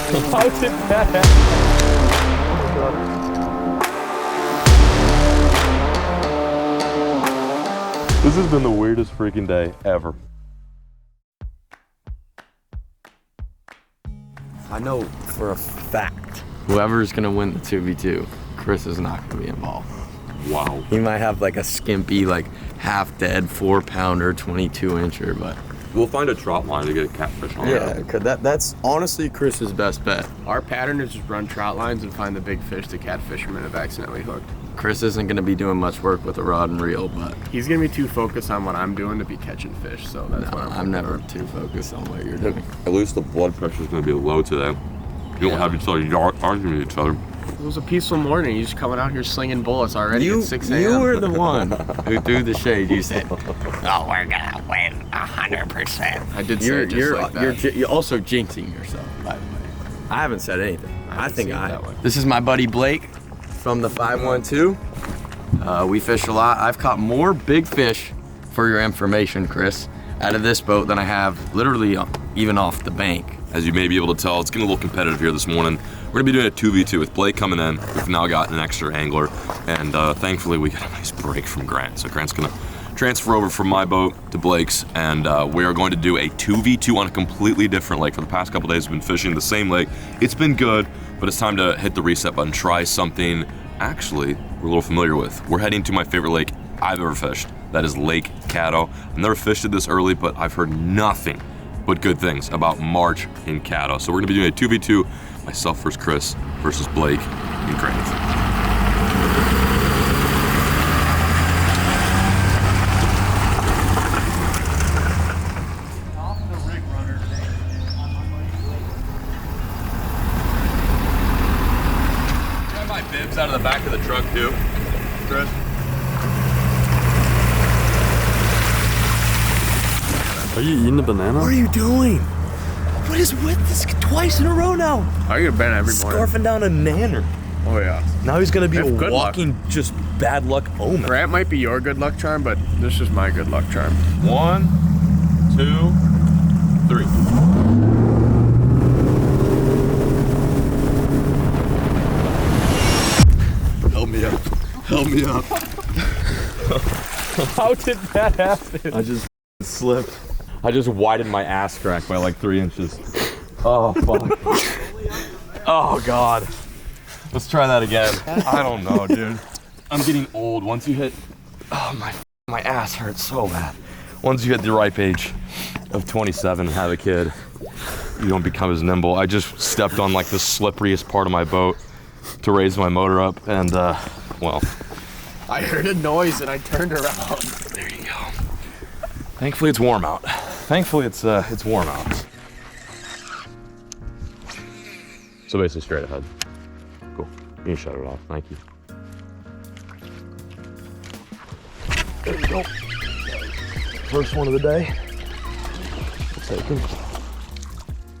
How did that happen? This has been the weirdest freaking day ever. I know for a fact, whoever's gonna win the 2v2, Chris is not gonna be involved. Wow. He might have like a skimpy, like half dead 4-pounder, 22-incher, but We'll find a trout line to get a catfish on. yeah, that's honestly Chris's best bet. Our pattern is just run trout lines and find the big fish the cat fishermen have accidentally hooked. Chris isn't gonna be doing much work with a rod and reel, but He's gonna be too focused on what I'm doing to be catching fish, so that's what I'm never too focused on what you're doing. At least the blood pressure is going to be low today. You don't have each other arguing with each other. It was a peaceful morning. You're just coming out here slinging bullets already You, at 6 a.m. you were the one who threw the shade. You said, Oh, we're gonna win 100%. I did say it just like that. you're also jinxing yourself, by the way. I haven't said anything. I didn't think see it I that way. This is my buddy Blake from the 512. We fish a lot. I've caught more big fish, for your information, Chris, out of this boat than I have literally even off the bank. As you may be able to tell, it's getting a little competitive here this morning. We're gonna be doing a 2v2 with Blake coming in. We've now got an extra angler, and thankfully we got a nice break from Grant. So Grant's gonna transfer over from my boat to Blake's, and we are going to do a 2v2 on a completely different lake. For the past couple days, we've been fishing the same lake. It's been good, but it's time to hit the reset button, try something actually we're a little familiar with. We're heading to my favorite lake I've ever fished. That is Lake Caddo. I've never fished it this early, but I've heard nothing but good things about March in Caddo. So we're gonna be doing a 2v2, myself versus Chris versus Blake and Grant. Got my bibs out of the back of the truck too, Chris. Are you eating a banana? What are you doing? What is with this twice in a row now? I get bent every morning. Scarfing down a nanner. Oh yeah. Now he's gonna be a Have good luck. walking just bad luck omen. Grant might be your good luck charm, but this is my good luck charm. 1, 2, 3. Help me up. Help me up. How did that happen? I just slipped. I just widened my ass crack by like 3 inches. Oh, fuck. Oh, God. Let's try that again. I don't know, dude. I'm getting old. Once you hit... Oh, my ass hurts so bad. Once you hit the ripe age of 27 and have a kid, you don't become as nimble. I just stepped on like the slipperiest part of my boat to raise my motor up, and, well... I heard a noise and I turned around. There you go. Thankfully, it's warm out. Thankfully, it's warm out. So basically, straight ahead. Cool. You can shut it off. Thank you. There we go. First one of the day. Taken.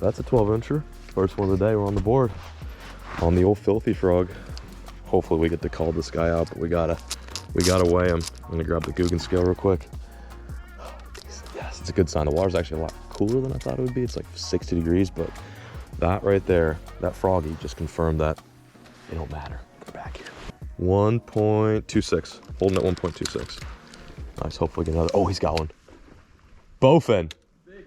That's a 12-incher. First one of the day. We're on the board. On the old filthy frog. Hopefully, we get to call this guy out, but we gotta weigh him. I'm gonna grab the Guggen scale real quick. Yes, it's a good sign. The water's actually a lot cooler than I thought it would be. It's like 60 degrees, but that right there, that froggy just confirmed that it don't matter. They're back here. 1.26, holding at 1.26. Nice, hopefully get another, oh, he's got one. Bowfin. Big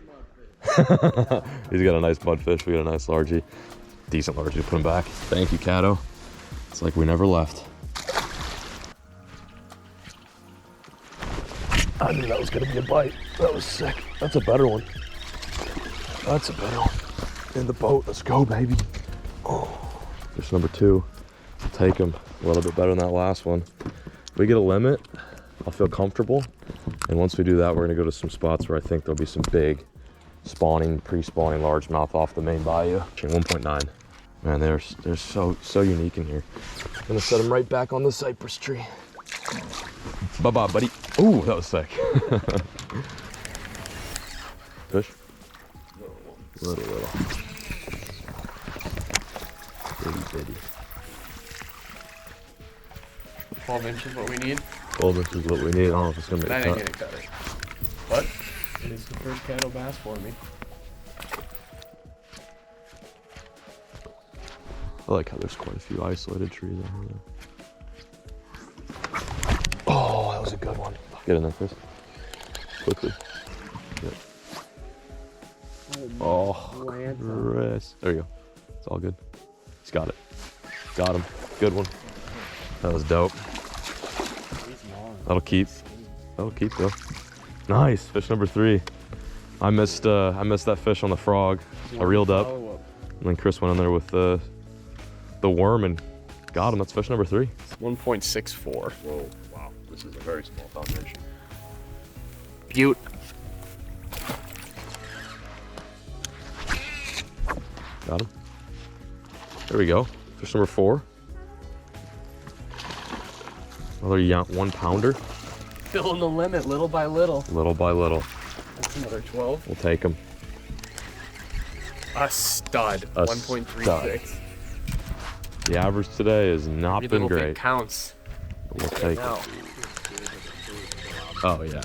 mudfish. He's got a nice mudfish. We got a nice largie. Decent largie to put him back. Thank you, Caddo. It's like we never left. I knew that was gonna be a bite. That was sick. That's a better one. That's a better one. In the boat, let's go, baby. Oh, fish number 2. I'll take him. A little bit better than that last one. If we get a limit, I'll feel comfortable. And once we do that, we're gonna go to some spots where I think there'll be some big spawning, pre-spawning largemouth off the main bayou. 1.9. Man, they're so unique in here. I'm gonna set them right back on the cypress tree. Bye-bye, buddy. Ooh, that was sick. Fish? Little. Bitty. 12 inches what we need. 12 inches is what we need. I don't know if it's gonna make That a ain't cut. gonna cut it. What? It's the first Caddo bass for me. I like how there's quite a few isolated trees out here. Oh, that was a good one. Get in there, Chris. Quickly. Good. Oh, Chris. There you go. It's all good. He's got it. Got him. Good one. That was dope. That'll keep. That'll keep though. Nice. Fish number 3. I missed that fish on the frog. I reeled up. And then Chris went in there with the worm and got him. That's fish number 3. 1.64. Whoa, wow. This is a very small foundation. Butte. Got him. There we go. Fish number 4. Another 1 pounder. Filling the limit little by little. Little by little. That's another 12. We'll take him. A stud. A 1.36. The average today has not Every been little great. bit counts. But we'll take Now. it. Oh yeah.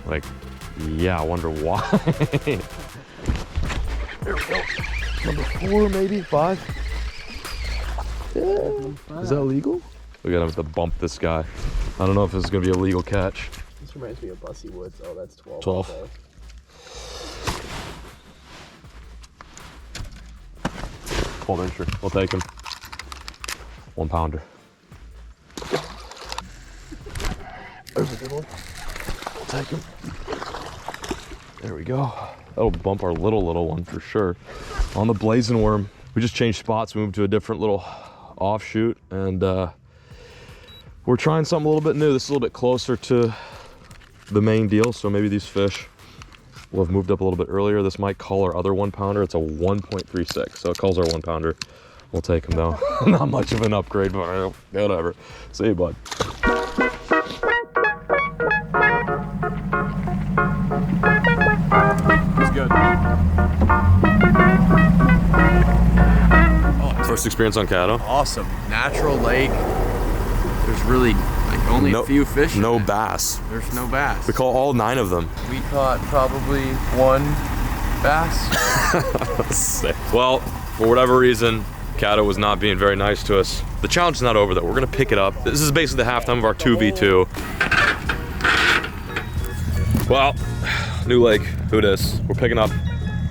Like, yeah, I wonder why. There we go. Number 4, maybe 5. Yeah. Is that illegal? We gotta have to bump this guy. I don't know if this is gonna be a legal catch. This reminds me of Bussy Woods. Oh, that's 12. 12. Also. 12-incher. We'll take him. 1 pounder. There's a good one. We'll take him. There we go. That'll bump our little one for sure. On the blazing worm, we just changed spots. We moved to a different little offshoot, and we're trying something a little bit new. This is a little bit closer to the main deal, so maybe these fish will have moved up a little bit earlier. This might call our other 1 pounder. It's a 1.36, so it calls our 1 pounder. We'll take him though. Not much of an upgrade, but whatever. See you, bud. It's good. First experience on Caddo. Awesome. Natural lake. There's really like only a few fish. No in it. bass. There's no bass. We call all 9 of them. We caught probably 1 bass. Sick. Well, for whatever reason, Caddo was not being very nice to us. The challenge is not over though. We're gonna pick it up. This is basically the halftime of our 2v2. Well, new lake, who dis? We're picking up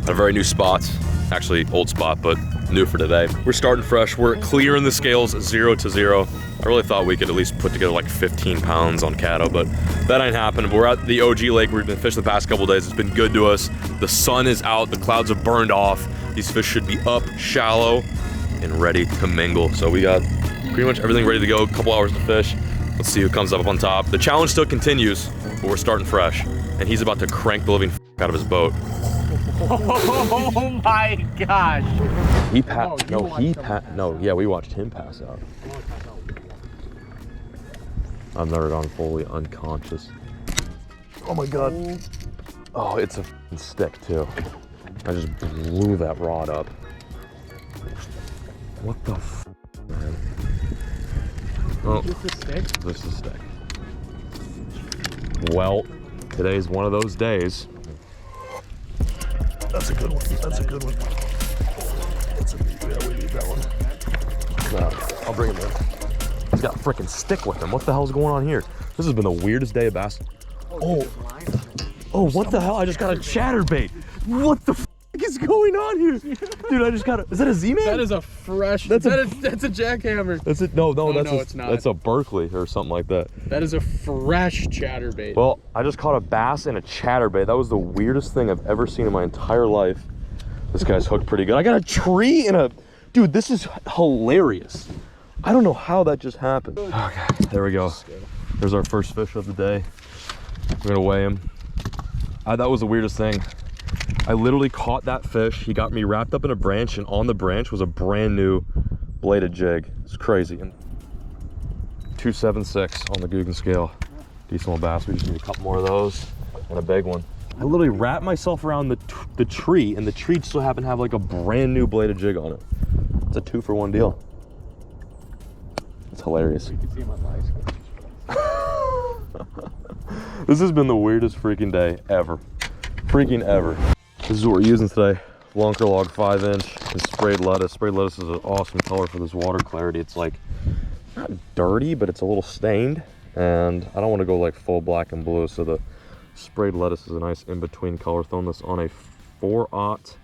at a very new spot. Actually, old spot, but new for today. We're starting fresh. We're clearing the scales 0 to 0. I really thought we could at least put together like 15 pounds on Caddo, but that ain't happening. But we're at the OG lake. We've been fishing the past couple days. It's been good to us. The sun is out. The clouds have burned off. These fish should be up, shallow, and ready to mingle. So we got pretty much everything ready to go. A couple hours to fish. Let's see who comes up on top. The challenge still continues, but we're starting fresh. And he's about to crank the living out of his boat. Oh my gosh. He passed. No, yeah, we watched him pass out. I've never gone fully unconscious. Oh my god. Oh, it's a stick too. I just blew that rod up. What the f, man? Oh, Just a stick? just a stick. Well, today's one of those days. That's a good one. That's a good one. Yeah, we need that one. No, I'll bring him in. He's got a freaking stick with him. What the hell's going on here? This has been the weirdest day of bass. Oh, what the hell? I just got a chatterbait. What the f is going on here? Dude, I just got a, is that a Z-Man? That is a fresh, that's a jackhammer. That's it. No, it's not. That's a Berkeley or something like that. That is a fresh chatterbait. Well, I just caught a bass and a chatterbait. That was the weirdest thing I've ever seen in my entire life. This guy's hooked pretty good. I got a tree and a, dude, this is hilarious. I don't know how that just happened. Okay, there we go. There's our first fish of the day. We're gonna weigh him. That was the weirdest thing. I literally caught that fish. He got me wrapped up in a branch, and on the branch was a brand new bladed jig. It's crazy. And 276 on the Guggen scale. Decent little bass. We just need a couple more of those and a big one. I literally wrapped myself around the tree, and the tree still happened to have like a brand new bladed jig on it. It's a 2-for-1 deal. It's hilarious. This has been the weirdest freaking day ever. Freaking ever. This is what we're using today Lunker log 5-inch and sprayed lettuce. Sprayed lettuce is an awesome color for this water clarity. It's like not dirty, but it's a little stained, and I don't want to go like full black and blue, so the sprayed lettuce is a nice in-between color. Throwing this on a 4/0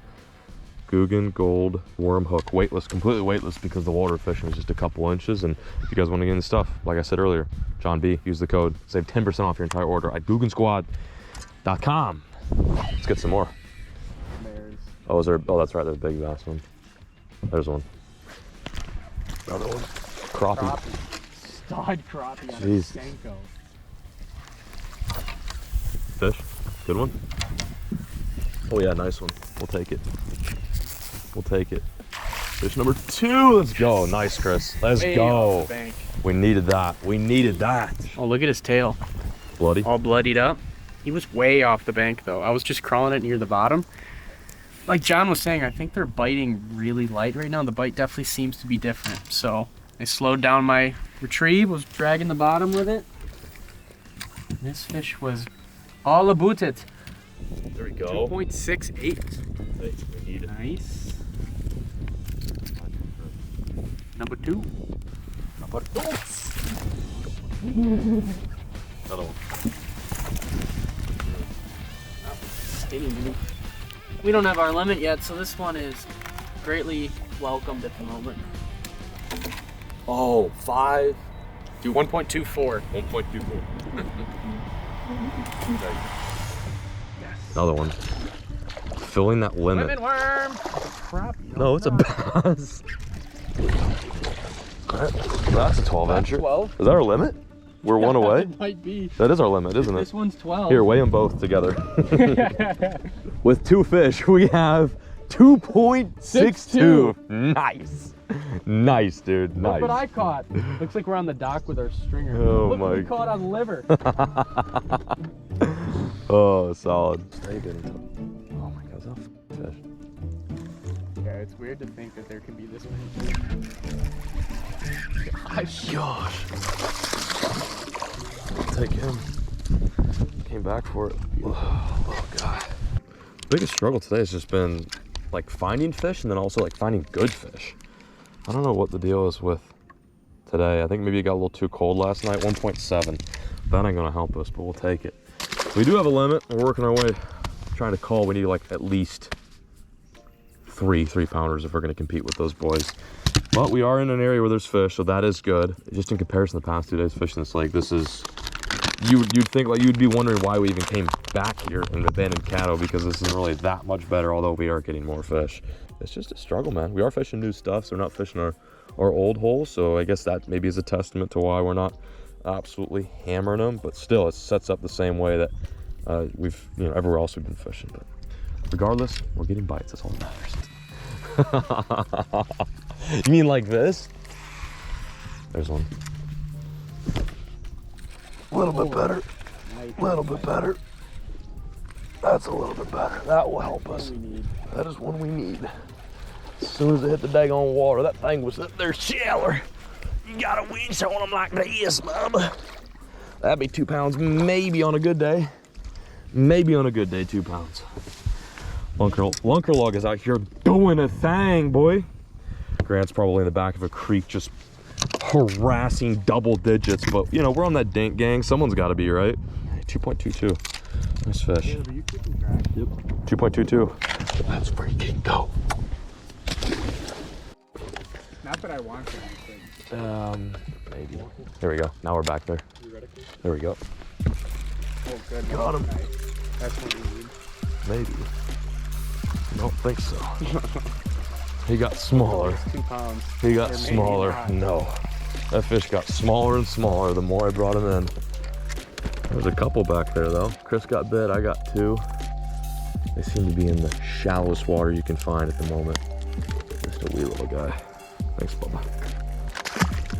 Guggen Gold worm hook, weightless, completely weightless, because the water fishing is just a couple inches. And if you guys want to get into stuff, like I said earlier, John B, use the code, save 10% off your entire order at GuggenSquad.com. Let's get some more. Oh, is there? Oh, that's right. There's a big bass one. There's one. Another one. Crappie. Stud crappie on a Jeez. Senko. Fish. Good one. Oh yeah, nice one. We'll take it. We'll take it. Fish number 2. Let's go. Nice, Chris. Let's Way go. off the bank. We needed that. We needed that. Oh, look at his tail. Bloody. All bloodied up. He was way off the bank though. I was just crawling it near the bottom. Like John was saying, I think they're biting really light right now. The bite definitely seems to be different. So I slowed down my retrieve, was dragging the bottom with it. This fish was all about it. There we go. 2.68. We need it. Nice. Number 2. Number 2. Another one. Skinny, dude. We don't have our limit yet, so this one is greatly welcomed at the moment. Oh, 5. Do 1.24. 1.24. Another one. Filling that limit. Lemon worm. Crappie. No, it's a bass. That's a 12-incher. 12. Is that our limit? We're one away? It might be. That is our limit, isn't it? This one's 12. Here, weigh them both together. With 2 fish, we have 2.62. Nice. Nice, dude. Nice. Look what I caught. Looks like we're on the dock with our stringer. Oh Look my what we caught on liver. Oh, solid. Stay good. Oh my God, that's a fish. Yeah, it's weird to think that there can be this many. Gosh. I'll take him. Came back for it. Oh God. Biggest struggle today has just been like finding fish, and then also like finding good fish. I don't know what the deal is with today. I think maybe it got a little too cold last night. 1.7. That ain't gonna help us, but we'll take it. We do have a limit. We're working our way, trying to call. We need like at least 3 3-pounders if we're gonna compete with those boys. But we are in an area where there's fish, so that is good. Just in comparison to the past 2 days fishing this lake, this is, you'd think, like, you'd be wondering why we even came back here and abandoned Caddo, because this isn't really that much better, although we are getting more fish. It's just a struggle, man. We are fishing new stuff, so we're not fishing our old holes, so I guess that maybe is a testament to why we're not absolutely hammering them, but still, it sets up the same way that we've, everywhere else we've been fishing. But regardless, we're getting bites, that's all that matters. You mean like this? There's one. A little bit better. A little bit better. That's a little bit better. That will help us. That is one we need. As soon as they hit the daggone water, that thing was up there shallow. You got a winch on them like this, mama. That'd be 2 pounds, maybe on a good day. Maybe on a good day, 2 pounds. Lunker log is out here doing a thing, boy. Grant's probably in the back of a creek just harassing double digits, but we're on that dink gang. Someone's got to be, right? 2.22. Nice fish. Are you keeping track? Yep. 2.22. Let's freaking go. Not that I want to, anything. Maybe. There we go. Now we're back there. There we go. Oh, good. Got him. Nice. That's what we need. Maybe. Don't think so. He got smaller. It's 2 pounds. He got Or maybe smaller. not. No. That fish got smaller and smaller the more I brought him in. There's a couple back there though. Chris got bit, I got 2. They seem to be in the shallowest water you can find at the moment. Just a wee little guy. Thanks, Bubba.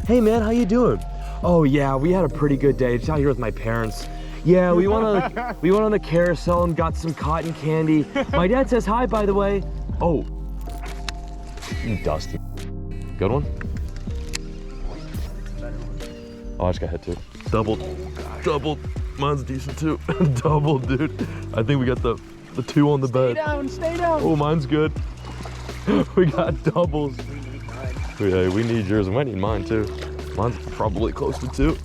Hey man, how you doing? Oh yeah, we had a pretty good day. Just out here with my parents. Yeah, we went on the carousel and got some cotton candy. My dad says hi, by the way. Oh, you dusty. Good one? Oh, I just got hit too. Doubled. Mine's decent too. Doubled, dude. I think we got the The 2 on the bed. Stay down. Oh, mine's good. We got doubles. Yeah, we need yours. We might need mine too. Mine's probably close to 2.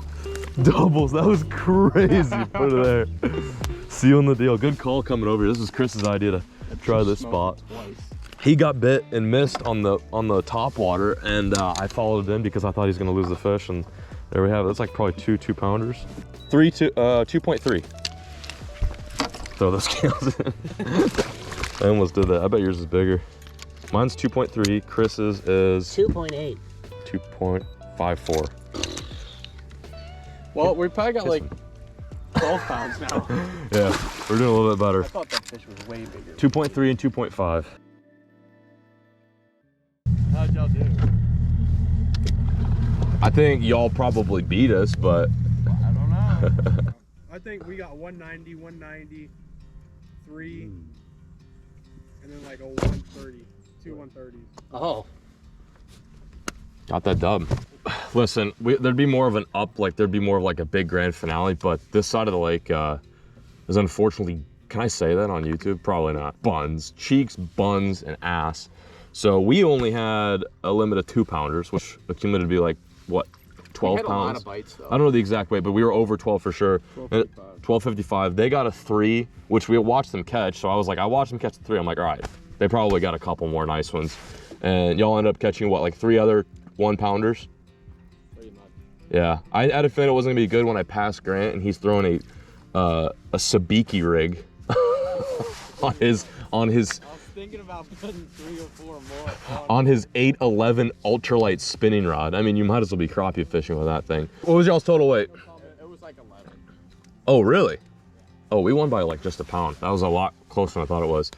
Doubles, that was crazy. Put it there. Sealing the deal. Good call coming over here. This was Chris's idea to try this spot. He got bit and missed on the top water, and I followed it in because I thought he was gonna lose the fish, and there we have it. It's like probably 2-pounders. 2.3. Throw those scales in. I almost did that. I bet yours is bigger. Mine's 2.3. Chris's is 2.8. 2.54. Well, we probably got like 12 pounds now. Yeah, we're doing a little bit better. I thought that fish was way bigger. 2.3 and 2.5. How'd y'all do? I think y'all probably beat us, but I don't know. I think we got 190, 190, 3, and then like a 130, 2 130s. Oh. got that dub. Listen, there'd be more of an there'd be more of like a big grand finale, but this side of the lake is unfortunately, can I say that on YouTube? Probably not. Buns, cheeks, buns, and ass. So we only had a limit of 2-pounders, which accumulated to be like, what, 12 we had pounds? A lot of bites, though. I don't know the exact weight, but we were over 12 for sure. 12.55. They got a 3, which we watched them catch. So I was like, I watched them catch the 3. I'm like, all right, they probably got a couple more nice ones. And y'all ended up catching what, like 3 other 1-pounders? Pretty much. Yeah, I had a feeling it wasn't gonna be good when I passed Grant and he's throwing a sabiki rig on his. Thinking about putting 3 or 4 more on his 811 ultralight spinning rod. I mean, you might as well be crappie fishing with that thing. What was y'all's total weight? It was like 11. Oh, really? Oh, we won by like just a pound. That was a lot closer than I thought it was.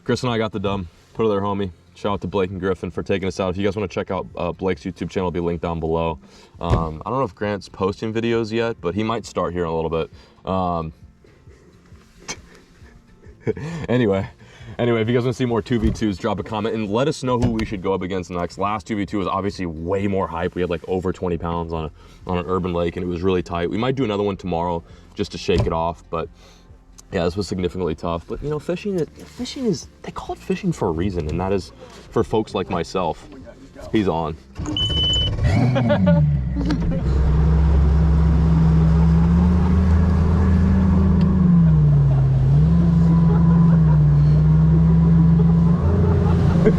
Chris and I got the dub. Put it there, homie. Shout out to Blake and Griffin for taking us out. If you guys want to check out Blake's YouTube channel, it'll be linked down below. I don't know if Grant's posting videos yet, but he might start here in a little bit. Anyway, if you guys want to see more 2v2s, drop a comment and let us know who we should go up against next. Last 2v2 was obviously way more hype. We had like over 20 pounds on an urban lake, and it was really tight. We might do another one tomorrow just to shake it off, but yeah, this was significantly tough. But you know, fishing is, they call it fishing for a reason, and that is for folks like myself. He's on. All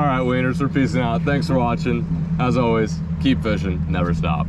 right, wieners, we're peacing out. Thanks for watching. As always, keep fishing, never stop.